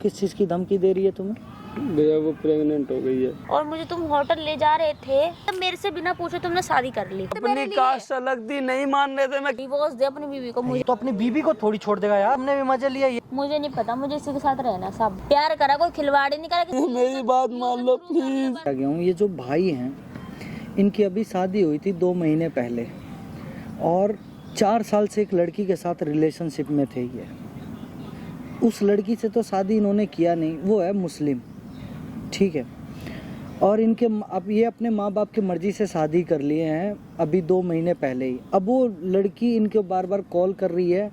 किस चीज़ की धमकी दे रही है तुम्हें? भैया वो प्रेग्नेंट हो गई है। और मुझे तुम होटल ले जा रहे थे, तब मेरे से बिना पूछे तुमने शादी कर ली। अपनी कास्ट अलग थी, नहीं मान रहे थे। मैं डिवोर्स दे अपनी बीवी को। मुझे तो अपनी बीवी को थोड़ी छोड़ देगा यार, हमने भी मजे लिया ये। मुझे नहीं पता, मुझे इसी के साथ रहना। सब प्यार करा, कोई खिलवाड़ी नहीं करा। मेरी बात मान लो प्लीज। आ गया हूँ। ये जो भाई हैं, इनकी अभी शादी हुई थी 2 महीने पहले और 4 साल से एक लड़की के साथ रिलेशनशिप में थे ये। उस लड़की से तो शादी इन्होंने किया नहीं, वो है मुस्लिम, ठीक है। और इनके अब ये अपने माँ बाप की मर्जी से शादी कर लिए हैं अभी 2 महीने पहले ही। अब वो लड़की इनको बार बार कॉल कर रही है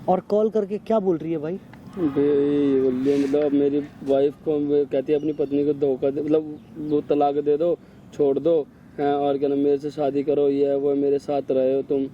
और कॉल करके क्या बोल रही है भाई? मतलब मेरी वाइफ को कहती है अपनी पत्नी को धोखा दे, मतलब वो तलाक दे दो, छोड़ दो, और क्या ना मेरे से शादी करो, ये वो मेरे साथ रहे हो तुम।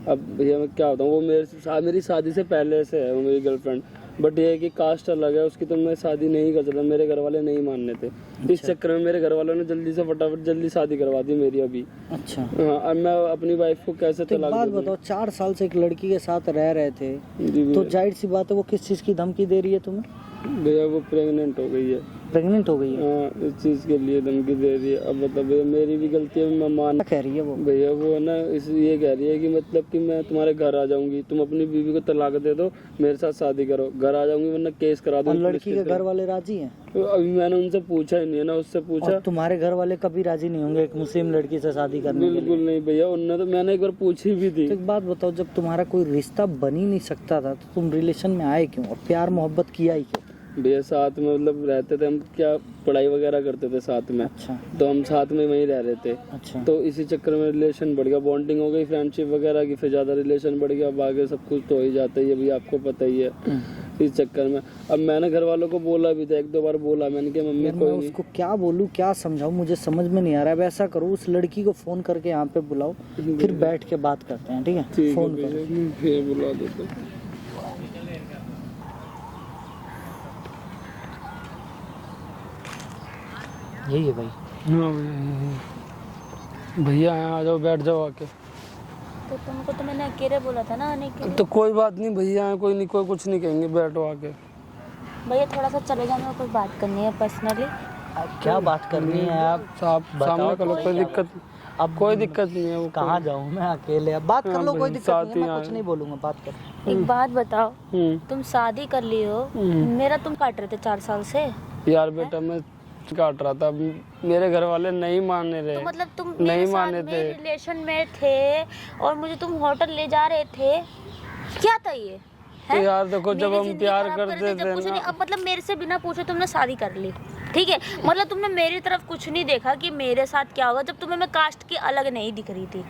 अब भैया मैं क्या बताऊँ, वो मेरी शादी से पहले से है वो मेरी गर्लफ्रेंड, बट ये है कि कास्ट अलग है उसकी, तो मैं शादी नहीं कर सकता। मेरे घर वाले नहीं मानने थे। इस चक्कर में मेरे घर वालों ने जल्दी से फटाफट जल्दी शादी करवा दी मेरी अभी। अच्छा हाँ, अब मैं अपनी वाइफ को कैसे तो तलाक बात दे दूँ? बताओ, 4 साल से एक लड़की के साथ रह रहे थे, जी तो जाहिर सी बात है वो किस चीज़ की धमकी दे रही है तुम्हें? भैया वो प्रेग्नेंट हो गई है। प्रेग्नेंट हो गई है? हाँ, इस चीज़ के लिए धमकी दे रही है। अब मतलब भैया मेरी भी गलती है, मैं मान। क्या कह रही है वो? भैया वो है ना ये कह रही है कि मतलब कि मैं तुम्हारे घर आ जाऊंगी, तुम अपनी बीवी को तलाक दे दो, मेरे साथ शादी करो, घर आ जाऊंगी वरना केस करा और दूंगी। लड़की के घर वाले राजी हैं? तो अभी मैंने उनसे पूछा ही नहीं है ना, उससे पूछा। और तुम्हारे घर वाले कभी राजी नहीं होंगे एक मुस्लिम लड़की से शादी करने के लिए? बिल्कुल नहीं भैया, उन्होंने तो मैंने एक बार पूछी भी थी। तो एक बात बताओ, जब तुम्हारा कोई रिश्ता बन ही नहीं सकता था तो तुम रिलेशन में आए क्यों और प्यार मोहब्बत किया ही क्यों? भैया साथ में मतलब रहते थे हम, क्या पढ़ाई वगैरह करते थे साथ में। अच्छा तो हम साथ में वहीं रह रहे थे। अच्छा। तो इसी चक्कर में रिलेशन बढ़ गया, बॉन्डिंग हो गई फ्रेंडशिप वगैरह की, फिर ज़्यादा रिलेशन बढ़ गया। अब आगे सब कुछ तो हो ही जाता ही है, अभी आपको पता ही है। इस चक्कर में अब मैंने घर वालों को बोला भी था, 1-2 बार बोला मैंने कि मम्मी यार मैं कोई नहीं। उसको क्या बोलूँ, क्या समझाऊँ, मुझे समझ में नहीं आ रहा है। अब ऐसा करो, उस लड़की को फ़ोन करके यहाँ पे बुलाओ, फिर बैठ के बात करते हैं, ठीक है? ठीक है फ़ोन करो। भैया, फिर बुला देते। यही है भाई। हाँ भैया आ जाओ, बैठ जाओ आके। तो तुमको तो मैंने अकेले बोला था ना आने के लिए। तो कोई बात नहीं भैया, कोई नहीं, कोई कुछ नहीं कहेंगे, बैठो आके। भैया थोड़ा सा चले जाओ, मेरे को बात करनी है पर्सनली। क्या बात करनी है आप? सामने करो, कोई दिक्कत। अब कोई दिक्कत नहीं है। वो कहाँ जाऊँ मैं अकेले? अब बात कर लो, कोई दिक्कत साथ नहीं ही है, मैं आए। कुछ नहीं बोलूँगा, बात कर। एक बात बताओ, हम्म। तुम शादी कर ली हो, मेरा तुम काट रहे थे 4 साल से। यार बेटा मैं काट रहा था, मेरे घर वाले नहीं मानने रहे। तो मतलब तुम नहीं मेरे माने साथ थे। में रिलेशन में थे और मुझे तुम होटल ले जा रहे थे, क्या था ये? तो यार देखो, जब मेरी हम जिंदगी प्यार खराब कर करते रहे थे, जब थे कुछ ना। नहीं। अब मतलब मेरे से बिना पूछे तुमने शादी कर ली, ठीक है? मतलब तुमने मेरी तरफ कुछ नहीं देखा कि मेरे साथ क्या होगा, जब तुम्हें मैं कास्ट की अलग नहीं दिख रही थी।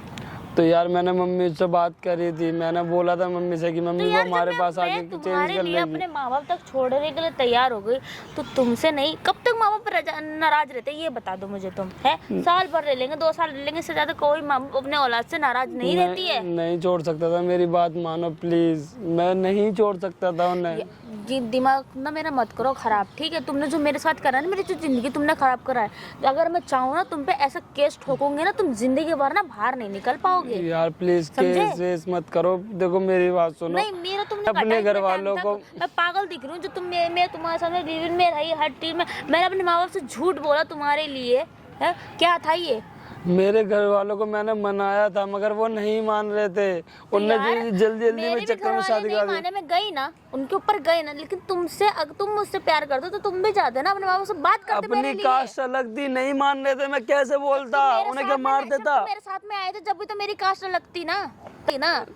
तो यार मैंने मम्मी से बात करी थी, मैंने बोला था मम्मी से कि मम्मी तो वो यार हमारे जब पास आके मैं चेंज तुम्हारे कर लिए लेगी। अपने माँ बाप तक छोड़ने के लिए तैयार हो गई, तो तुमसे नहीं। कब तक माँ बाप नाराज रहते हैं ये बता दो मुझे तुम, है? साल भर रह लेंगे, 2 साल रह लेंगे, इससे ज्यादा कोई माँ बाप अपने औलाद से नाराज नहीं रहती है। नहीं छोड़ सकता था, मेरी बात मानो प्लीज, मैं नहीं छोड़ सकता था उन्हें। दिमाग ना मेरा मत करो खराब, ठीक है? तुमने जो मेरे साथ करा है ना, मेरी जो जिंदगी तुमने खराब करा है, तो अगर मैं चाहूँ ना तुम पे ऐसा केस ठोकूंगी ना, तुम जिंदगी भर ना बाहर नहीं निकल पाओगे। यार प्लीज केस मत करो, देखो मेरी बात सुनो। नहीं, मेरा तुमने अपने घर वालों को। मैं पागल दिख रही हूँ जो मैं तुम्हारे सामने लिव इन में रही, हर चीज में मैंने अपने माँ बाप से झूठ बोला तुम्हारे लिए, है? क्या था ये? मेरे घर वालों को मैंने मनाया था मगर वो नहीं मान रहे थे, उन्होंने जल्दी में चक्कर में शादी कर दी। माने मैं गई ना, उनके ऊपर गई ना, लेकिन तुमसे अगर तुम मुझसे प्यार करते तो तुम भी जाते ना, अपने माँ बाप से बात करते मेरे अपनी लिए। कास्ट अलग थी, नहीं मान रहे थे, मैं कैसे बोलता, उन्हें क्या मार देता? मेरे साथ में आए थे जब भी तो मेरी कास्ट लगती ना,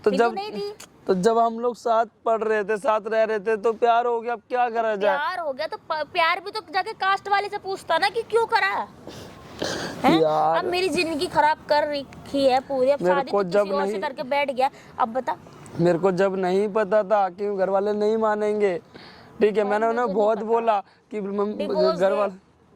तो जब नहीं थी। तो जब हम लोग साथ पढ़ रहे थे, साथ रह रहे थे, तो प्यार हो गया, अब क्या करा जाए? प्यार हो गया तो प्यार भी तो जाके कास्ट वाले से पूछता ना कि क्यों करा है? यार अब मेरी जिंदगी खराब कर रखी है पूरी, अब शादी तो किसी और से करके बैठ गया। अब बता, मेरे को जब नहीं पता था कि घर वाले नहीं मानेंगे, ठीक है, मैंने उन्हें बहुत बोला कि घर वाले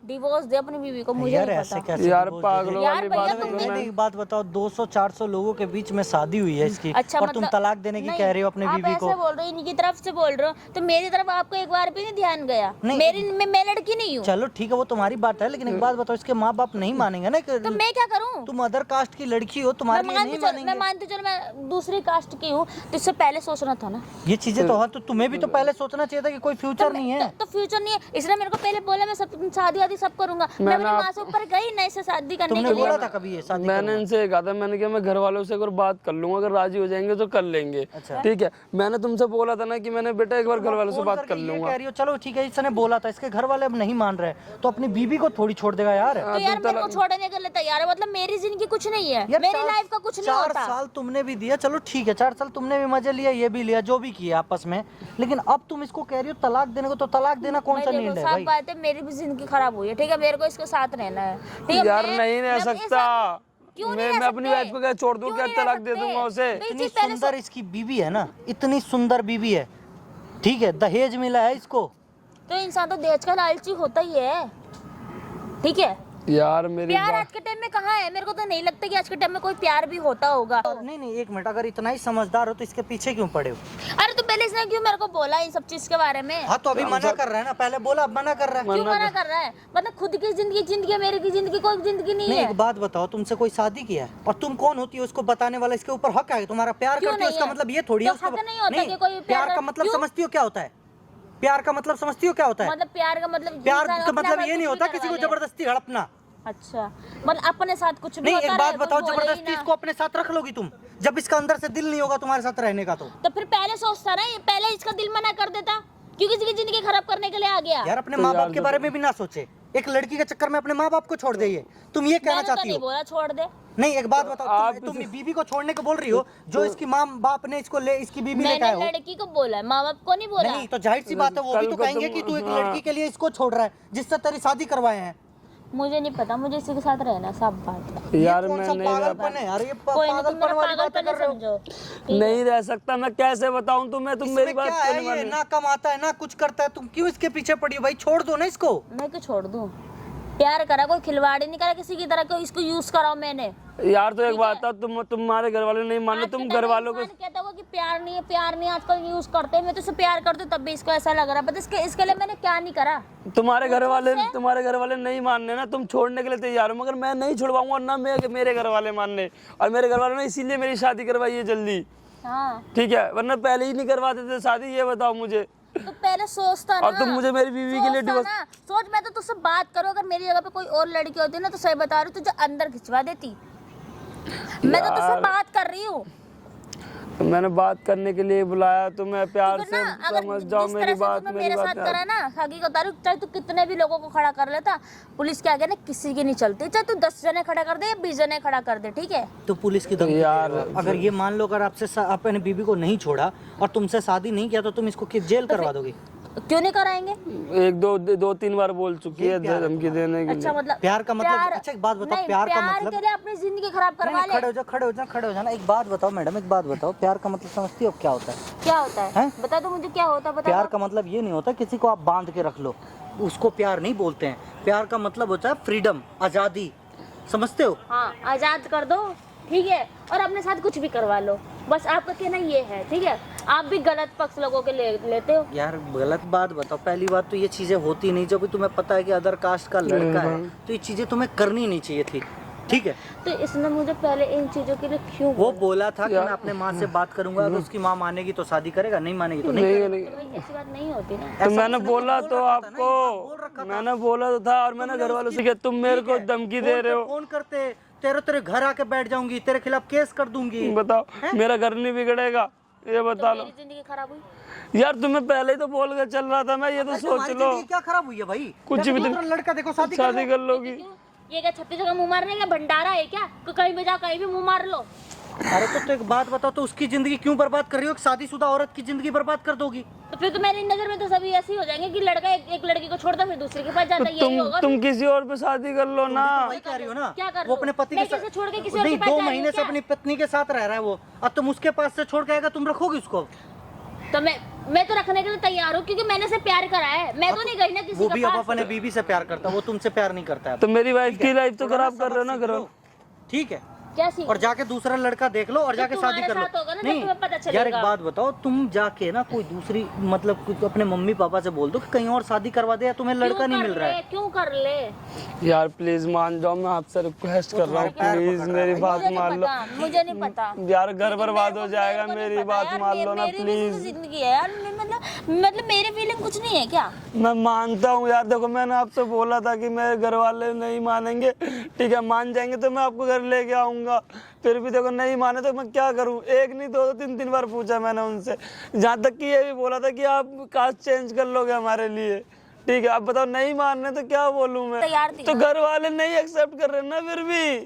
डिवोर्स दे अपनी बीवी को, मुझे यार नहीं ऐसे पता। कैसे यार divorce दे पागलों यार वाली भैया बात तुम करो दे? मैं। एक बात बताओ, 200-400 लोगों के बीच में शादी हुई है इसकी, अच्छा और तुम मतलब तलाक देने की नहीं, कह रहे हो अपने आप बीवी को। ऐसे बोल रहे हो, इनकी तरफ से बोल रहे हो, तो मेरी तरफ आपको एक बार भी नहीं ध्यान गया? नहीं। मैं लड़की नहीं हूँ, चलो ठीक है, वो तुम्हारी बात है, लेकिन एक बात बताओ, इसके माँ बाप नहीं मानेंगे ना कि तो मैं क्या करूँ? तुम अदर कास्ट की लड़की हो, तुम्हारे लिए नहीं मैं मानेंगे। मानती चलो मैं दूसरी कास्ट की हूँ, तो इससे पहले सोचना था ना। ये चीजें तो है, तो तुम्हें भी तो पहले सोचना चाहिए था कि कोई फ्यूचर नहीं है। तो फ्यूचर नहीं है, इसने मेरे को पहले बोला मैं सब शादी वादी सब करूंगा, मैं अपनी माँ से ऊपर गई नहीं से शादी करने तुमने के लिए। बोला था कभी ये शादी मैंने इनसे कहा था, मैंने कहा मैं घर वालों से एक बार बात कर लूंगा, अगर राजी हो जाएंगे तो कर लेंगे। अच्छा। ठीक है, मैंने तुमसे बोला था ना कि मैंने बेटा एक बार घर वालों से फोन बात करके कर ये लूंगा। कह रही हो, चलो ठीक है, इसने बोला था, इसके घर वाले अब नहीं मान रहे, तो अपनी बीवी को थोड़ी छोड़ देगा यार। तो यार मेरे को छोड़ने के लिए तैयार है, मतलब मेरी जिंदगी कुछ नहीं है, यार मेरी लाइफ का कुछ नहीं 4 होता। साल तुमने भी दिया, चलो ठीक है, 4 साल तुमने भी मजे लिया, ये भी लिया, जो भी किया आपस में, लेकिन अब तुम इसको कह रही हो तलाक देने को, तो तलाक देना कौन सा देखो, नींद है साफ भाई? बात है, मेरी भी जिंदगी खराब हुई है, ठीक है, मेरे को इसके साथ रहना है, ठीक है। यार मैं- नहीं रह मैं अपने सकता, साथ- क्यों नहीं रह मैं अपनी सकते? वाइफ को क्या छोड़ दूं, क्यों क्या नहीं रह तलाक दे सकते? दूंगा उसे? भाई इतनी जी, पहले सुंदर इसकी बीवी है ना, इतनी सुंदर बीवी है, ठीक है, दहेज मिला है इसको। तो इंसान तो दहेज का लालची होता ही है, ठीक है। यार मेरी प्यार बात आज के टाइम में कहाँ है? मेरे को तो नहीं लगता कि आज के टाइम में कोई प्यार भी होता होगा। नहीं नहीं, एक मिनट, अगर इतना ही समझदार हो तो इसके पीछे क्यों पड़े हो? अरे तो पहले इसने क्यों मेरे को बोला इन सब चीज के बारे में? हाँ तो अभी मना कर रहा है ना, पहले बोला अब मना कर रहा है। क्यों मना कर रहा है? मतलब खुद की जिंदगी है, मेरी की जिंदगी कोई जिंदगी नहीं नहीं, है। एक बात बताओ, तुमसे कोई शादी किया है और तुम कौन होती हो उसको बताने वाला? इसके ऊपर हक है, तुम्हारा प्यार क्यों करती हो, नहीं उसका है? मतलब ये थोड़ी तो है उसको हक नहीं होता कि कोई प्यार प्यार- का मतलब क्यों? समझती हो क्या होता है? प्यार का मतलब समझती हो क्या होता है? मतलब प्यार का मतलब प्यार इंसान का अपना मतलब साथ ये नहीं कुछ होता भी किसी को करवा ले। जबरदस्ती हड़पना। अच्छा, मतलब अपने साथ कुछ भी नहीं, होता एक बात रहे, कोई बताओ, बोले ही जबरदस्ती ना। इसको अपने साथ रख लोगी तुम, जब इसका अंदर से दिल नहीं होगा तुम्हारे साथ रहने का? तो फिर पहले सोचता ना, ये पहले इसका दिल मना कर देता, क्यों किसी की जिंदगी खराब करने के लिए आ गया? यार अपने तो माँ यार बाप के बारे में भी ना सोचे, एक लड़की के चक्कर में अपने माँ बाप को छोड़ दे, तुम ये कहना मैंने तो चाहती नहीं हो? बोला छोड़ दे। नहीं, एक बात बताओ, आप तुम बीवी को छोड़ने को बोल रही हो, जो इसकी माँ बाप ने इसको ले, इसकी बीवी ने मैंने कहा हो। लड़की को बोला है, माँ बाप को नहीं बोला। नहीं तो जाहिर सी बात है, वो भी कल तो को कहेंगे तुम- कि तू एक हाँ। लड़की के लिए इसको छोड़ रहा है जिससे तेरी शादी करवाए हैं। मुझे नहीं पता, मुझे इसी के साथ रहना, सब बात है। यार ये कौन मैं सा नहीं पागलपन है यार? ये कोई नहीं, तुम पागलपन मेरा वाली बातें पागलपन कर रहे हो। समझो, ठीक है? नहीं रह सकता, मैं कैसे बताऊं तुम्हें, तुम मेरी इसमें बात क्या क्यों है? नहीं ये मान ना कमाता है ना कुछ करता है, तुम क्यों इसके पीछे पड़ी हो भाई? छोड़ दो ना इसको। मैं क्यों छोड़ दूं? प्यार करा, कोई खिलवाड़ ही नहीं करा किसी की तरह, कोई इसको यूज कराओ मैंने। यार तो एक बात था, तुम्हारे घर वाले नहीं मान रहे, आज के तुम टाइम घर में वालों को इंसान कहता होगा कि प्यार नहीं है, प्यार नहीं है, आजकल यूज करते हैं। मैं तो उससे प्यार करती हूँ, तब भी इसको ऐसा लग रहा है, पता है इसके लिए मैंने क्या नहीं करा। तुम्हारे घर वाले नहीं मानने ना, तुम छोड़ने के लिए तैयार हो, मगर मैं नहीं छुड़वाऊंगा ना, मेरे घर वाले मानने, और मेरे घर वालों ने इसीलिए मेरी शादी करवाई है जल्दी, हाँ ठीक है, वरना पहले ही नहीं करवाते थे शादी। ये बताओ मुझे, तो पहले सोचता ना। और तुम मुझे मेरी बीवी के लिए सोचता डिवोर्स- ना, सोच, मैं तो तुझसे बात करूं, अगर मेरी जगह पे कोई और लड़की होती ना, तो सही बता रही हूँ, तुझे अंदर खिंचवा देती। मैं तो तुझसे बात कर रही हूँ। मैंने बात करने के लिए बुलाया, तुम्हें प्यार तो से फिर ना, अगर समझ जाओ जिस मेरी तरह से बात, तूने मेरी मेरे बात साथ यार। करा ना, हकीकत बता रही हूँ, चाहे तू कितने भी लोगों को खड़ा कर लेता, पुलिस के आगे ना किसी की नहीं चलती, चाहे तू 10 जने खड़ा कर दे या 20 जने खड़ा कर दे, ठीक है? तो पुलिस की धमकी यार, दे रहे हो। अगर ये मान लो, अगर आपसे अपने बीवी को नहीं छोड़ा और तुमसे शादी नहीं किया, तो तुम इसको जेल करवा दोगी? क्यों नहीं कराएंगे? एक दो तीन बार बोल चुकी है धमकी देने के अच्छा लिए। मतलब प्यार का मतलब, अच्छा एक बात बताओ, नहीं, प्यार का प्यार मतलब, के लिए अपनी जिंदगी खराब करवा नहीं, ले। खड़े हो जाओ, खड़े हो जाओ, खड़े हो जाना। एक बात बताओ मैडम, एक बात बताओ, प्यार का मतलब समझती हो क्या होता है? क्या होता है? हैं? बता दो मुझे, क्या होता है? बता प्यार दो। का मतलब ये नहीं होता किसी को आप बांध के रख लो, उसको प्यार नहीं बोलते हैं। प्यार का मतलब होता है फ्रीडम, आजादी, समझते हो? हाँ, आजाद कर दो, ठीक है, और अपने साथ कुछ भी करवा लो, बस आपका कहना ये है, ठीक है? आप भी गलत पक्ष लोगों के लेते हो। यार गलत बात बताओ, पहली बात तो ये चीजें होती नहीं, जब भी तुम्हें पता है कि अदर कास्ट का लड़का है, तो ये चीजें तुम्हें करनी नहीं चाहिए थी, ठीक है? तो इसने मुझे पहले इन चीजों के लिए क्यों वो बोला था कि मैं अपने माँ से बात करूंगा, अगर उसकी माँ मानेगी तो शादी करेगा, नहीं मानेगी तो नहीं करेगा। नहीं, बोला? ऐसी बात नहीं होती ना। तो मैंने बोला तो बोल रखा था ना, आपको, मैंने बोला तो था, और मैंने घर वालों से किया, तुम मेरे को धमकी दे रहे हो। फोन करते, तेरे घर आके बैठ जाऊंगी, तेरे खिलाफ केस कर दूंगी। बताओ, मेरा घर नहीं बिगड़ेगा, ये बता लो। मेरी जिंदगी खराब हुई। यार तुम्हें पहले ही तो बोल के चल रहा था मैं, ये तो सोच तुम्हारी लो, जिंदगी क्या खराब हुई है भाई? कुछ या भी तो तो- दूसरा लड़का देखो, शादी शादी कर लोगी। क्यों? ये क्या छत्तीस जगह मुंह मारने का भंडारा है क्या? कहीं भी जाओ, कहीं भी मुंह मार लो। अरे तो एक बात बताओ, तो उसकी जिंदगी क्यों बर्बाद कर रही हो? एक शादीशुदा औरत की जिंदगी बर्बाद कर दोगी? तो फिर तो मेरी नजर में तो सभी ऐसे ही हो जाएंगे कि लड़का एक लड़की को छोड़ता फिर दूसरे के पास जाता, यही होगा। तुम किसी और पे शादी कर लो ना। वही कह रही हो ना, क्या कर वो लो? अपने पति मैं के कैसे छोड़ के किसी और नहीं, के पास 2 जा रही हूँ महीने से क्या? अपनी पत्नी के साथ रह रहा है वो, अब तुम उसके पास से छोड़ के आएगा, तुम रखोगी उसको? तो मैं तो रखने के लिए तैयार हूँ, क्योंकि मैंने से प्यार करा है। मैं तो नहीं गई ना किसी वो के भी अब पास। अपने बीवी से प्यार करता है, वो तुमसे प्यार नहीं करता है। तो मेरी वाइफ की लाइफ तो खराब कर रहे हो ना, करो। ठीक है, क्या सीख और जाके दूसरा लड़का देख लो और जाके शादी कर तुम्हारे साथ होगा लो। ना, जब तुम्हें पता चलेगा। यार एक बात बताओ, तुम जाके ना कोई दूसरी मतलब कुछ अपने मम्मी पापा से बोल दो कि कहीं और शादी करवा दे, या तुम्हें लड़का नहीं मिल रहा है। क्यों कर ले? यार प्लीज मान जाओ, मैं आपसे रिक्वेस्ट कर रहा हूँ, प्लीज मेरी बात मान लो। मुझे नहीं पता यार घर बर्बाद हो जाएगा, मेरी बात मान लो ना प्लीज। जिंदगी है यार, मतलब मेरे फीलिंग कुछ नहीं है क्या? मैं मानता हूँ यार, देखो मैंने आपसे बोला था कि मेरे घर वाले नहीं मानेंगे, ठीक है मान जाएंगे तो मैं आपको घर लेके आऊंगा, फिर भी देखो नहीं माने तो मैं क्या करूँ? एक नहीं दो तीन तीन बार पूछा मैंने उनसे, जहाँ तक कि ये भी बोला था कि आप कास्ट चेंज कर लोगे हमारे लिए, ठीक है। अब बताओ नहीं मान रहे तो क्या बोलूँ मैं? तो घर वाले नहीं एक्सेप्ट कर रहे ना, फिर भी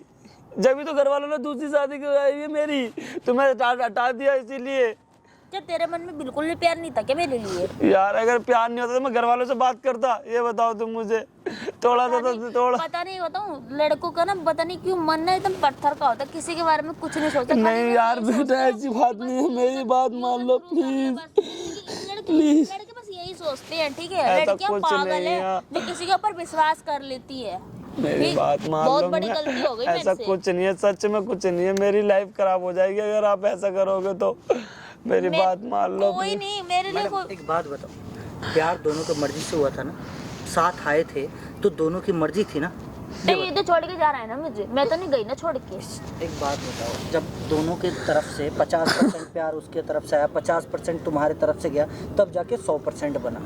जब भी तो घर वालों ने दूसरी शादी कराई है मेरी, तो मैं हटा दिया इसीलिए। क्या तेरे मन में बिल्कुल भी प्यार नहीं था क्या मेरे लिए? यार अगर प्यार नहीं होता तो मैं घर वालों से बात करता, ये बताओ तुम मुझे। थोड़ा सा तो थोड़ा पता नहीं बताऊं, लड़कों का ना पता नहीं क्यों मन ना एकदम पत्थर का होता है, किसी के बारे में कुछ नहीं सोचता। नहीं यार बेटा ऐसी बात नहीं है, मेरी बात मान लो प्लीज प्लीज। लड़के बस यही सोचते हैं, ठीक है। ऐसा लड़कियां कुछ पागल नहीं है है। जो किसी के ऊपर विश्वास कर लेती है। मेरी ठीक? बात मान बहुत लो, बड़ी गलती हो गई मेरे ऐसा से। कुछ नहीं है, सच में कुछ नहीं है, मेरी लाइफ खराब हो जाएगी अगर आप ऐसा करोगे तो। मेरी बात मान लो कोई नहीं मेरे लिए कोई। एक बात बताओ, प्यार दोनों की मर्जी से हुआ था ना, साथ आए थे तो दोनों की मर्जी थी ना। ये तो छोड़ के जा रहा है ना मुझे, मैं तो नहीं गई ना छोड़ के। एक बात बताओ, जब दोनों की तरफ से 50% प्यार उसके तरफ से आया, 50% तुम्हारे तरफ से गया, तब जाके 100% बना।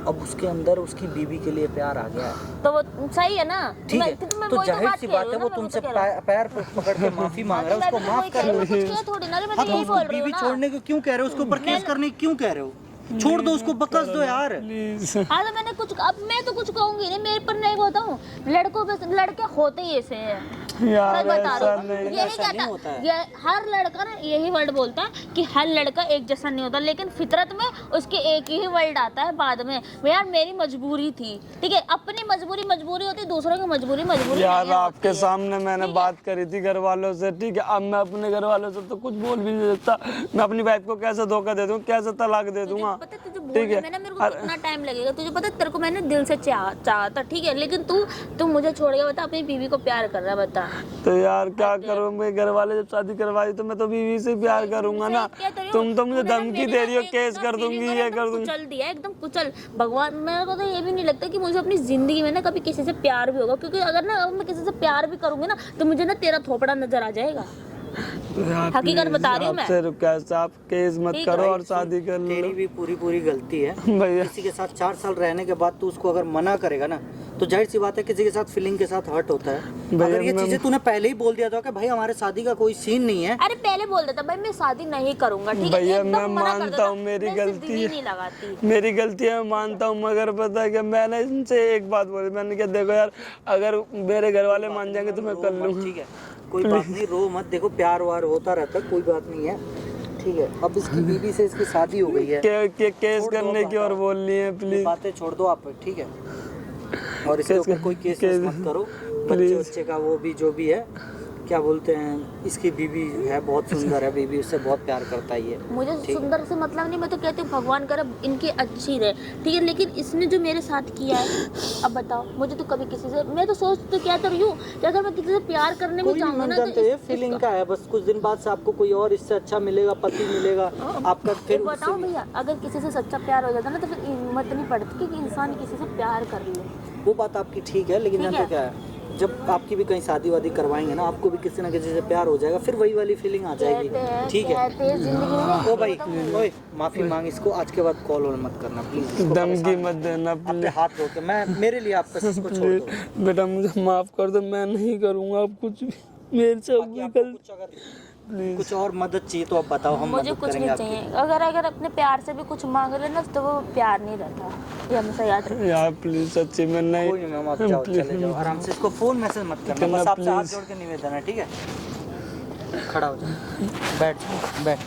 अब उसके अंदर उसकी बीवी के लिए प्यार आ गया है, तो वो सही है ना। ठीक है। तो जाहिर सी बात है वो तुमसे पैर पकड़ के माफी मांग रहा है, उसको माफ कर लो। थोड़ी ना, मैं हाँ, तो तो यही उसको बोल रही बीवी हूँ ना। छोड़ने को क्यों कह रहे हो? उसके ऊपर केस करने को क्यों कह रहे हो? छोड़ दो उसको, बकस दो यार। हाँ तो मैंने कुछ, अब मैं तो कुछ कहूंगी नहीं, मेरे पर नहीं बताऊं। लड़कों पे लड़के होते ही ऐसे हैं, यार सच बता ऐसा रहा हूँ। नहीं। ये नहीं कहता ये हर लड़का ना यही वर्ड बोलता है कि हर लड़का एक जैसा नहीं होता, लेकिन फितरत में उसके एक ही वर्ड आता है बाद में। यार मेरी मजबूरी थी, ठीक है। अपनी मजबूरी होती, दूसरों की मजबूरी यार नहीं आपके होती है। सामने मैंने बात करी थी घर वालों से, ठीक है। अब मैं अपने घर वालों से तो कुछ बोल भी नहीं सकता, मैं अपनी वाइफ को कैसे धोखा दे दूँ, कैसे तलाक दे दूंगा, पता है तुझे ठीक बोलने है। में ना मेरे को कितना टाइम लगेगा, तुझे पता है तेरे को मैंने दिल से चाहा था, ठीक है। लेकिन तू मुझे छोड़ के बता अपनी बीवी को प्यार कर रहा है, बता। तो यार क्या करूँ मैं? घर वाले जब शादी करवाई तो मैं तो बीवी से प्यार करूंगा ना। तुम तो मुझे धमकी दे रही हो, केस कर दूंगी, ये कर दूंगी। कुचल दिया एकदम कुचल। भगवान, मेरे को तो ये भी नहीं लगता कि मुझे अपनी जिंदगी में ना कभी किसी से प्यार भी होगा, क्योंकि अगर ना मैं किसी से प्यार भी करूंगी ना तो मुझे ना तेरा थोपड़ा नजर आ जाएगा। हकीकत बता रही हूँ मैं। कैसे आप केस मत करो और शादी कर लो। तेरी भी पूरी गलती है भैया। किसी के साथ 4 साल रहने के बाद तू उसको अगर मना करेगा ना, तो जाहिर सी बात है किसी के साथ फीलिंग के साथ हर्ट होता है। अगर ये चीजें तूने पहले ही बोल दिया था कि भाई हमारे शादी का कोई सीन नहीं है, अरे पहले बोल देता भाई मैं शादी नहीं करूंगा, ठीक है। भैया एकदम मैं मना कर मानता देता, हूँ मेरी मैं सिर्फ गलती दिल ही है, नहीं लगाती। मेरी गलती है, मैं मानता हूँ। मगर पता है कि मैंने इनसे एक बात बोली, मैंने कहा देखो यार अगर मेरे घर वाले मान जाएंगे तो मैं कर लूँगा, ठीक है। कोई बात नहीं, रो मत। देखो प्यार वार होता रहता है, कोई बात नहीं है, ठीक है। अब इसकी बीवी से इसकी शादी हो गई है, केस करने की और बोलनी है, ये प्लीज बातें छोड़ दो आप, ठीक है। और इसके ऊपर कोई केस मत करो। बच्चे का वो भी जो भी है, क्या बोलते हैं, इसकी बीवी है बहुत सुंदर है, बीवी उससे बहुत प्यार करता ही है। मुझे सुंदर से मतलब नहीं, मैं तो कहती हूँ भगवान करे इनकी अच्छी रहे, ठीक है। लेकिन इसने जो मेरे साथ किया है, अब बताओ मुझे तो कभी किसी से, मैं तो सोच तो क्या कर रही हूँ कि अगर मैं किसी से प्यार करने भी चाहूँगा ना तो ये फीलिंग का है, बस कुछ दिन बाद से आपको कोई और इससे अच्छा मिलेगा, पति मिलेगा आपका। फिर बताओ भैया, अगर किसी से सच्चा प्यार हो जाता ना तो फिर हिम्मत नहीं पड़ती कि इंसान किसी से प्यार कर ले। वो बात आपकी ठीक है, लेकिन जानते क्या है, जब आपकी भी कहीं शादी वादी करवाएंगे ना, आपको भी किसी ना किसी से प्यार हो जाएगा, फिर वही वाली फीलिंग आ जाएगी, ठीक है। जिंदगी ओ भाई, ओए माफी मांग इसको, आज के बाद कॉल और मत करना प्लीज, धमकी मत देना अपने हाथ धो के। मैं मेरे लिए आपका इसको छोड़ दो बेटा, मुझे माफ कर दो, मैं नहीं करूँगा अब कुछ भी, मेरे से कुछ और मदद चाहिए तो आप बताओ, हम मुझे मदद कुछ करेंगे नहीं चाहिए। अगर अपने प्यार से भी कुछ मांग रहे ना तो वो प्यार नहीं रहता, ये हमेशा याद रखना। यार प्लीज सच्ची में नहीं। कोई नहीं मैम, आप जाओ, चले जाओ आराम से। इसको फोन मैसेज मत करना, बस आपसे हाथ जोड़ के निवेदन है, ठीक है। खड़ा हो जाओ, बैठ।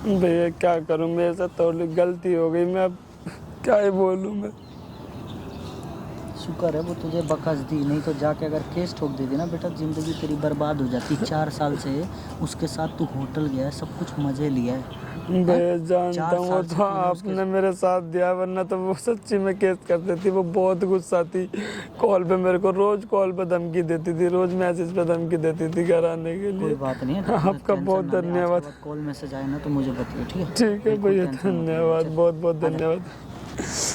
भैया क्या करूं, मेरे से थोड़ी गलती हो गई, मैं अब क्या ही बोलूं मैं। शुक्र है वो तुझे बकस दी, नहीं तो जाके अगर केस ठोक देती ना बेटा ज़िंदगी तेरी बर्बाद हो जाती। 4 साल से उसके साथ तू होटल गया है, सब कुछ मज़े लिया है। भैया जानता 4 हूँ, साल वो से तो तूने उसके आपने मेरे साथ दिया, वरना तो वो सच्ची में केस कर देती। वो बहुत गुस्सा थी, कॉल पे मेरे को रोज कॉल पे धमकी देती थी, रोज मैसेज पे धमकी देती थी घर आने के लिए। कोई बात नहीं है, आपका बहुत धन्यवाद। कॉल मैसेज आए ना तो मुझे बताइए, ठीक है? ठीक है बिल्कुल भैया, टेंशन मत लो। धन्यवाद, बहुत बहुत धन्यवाद।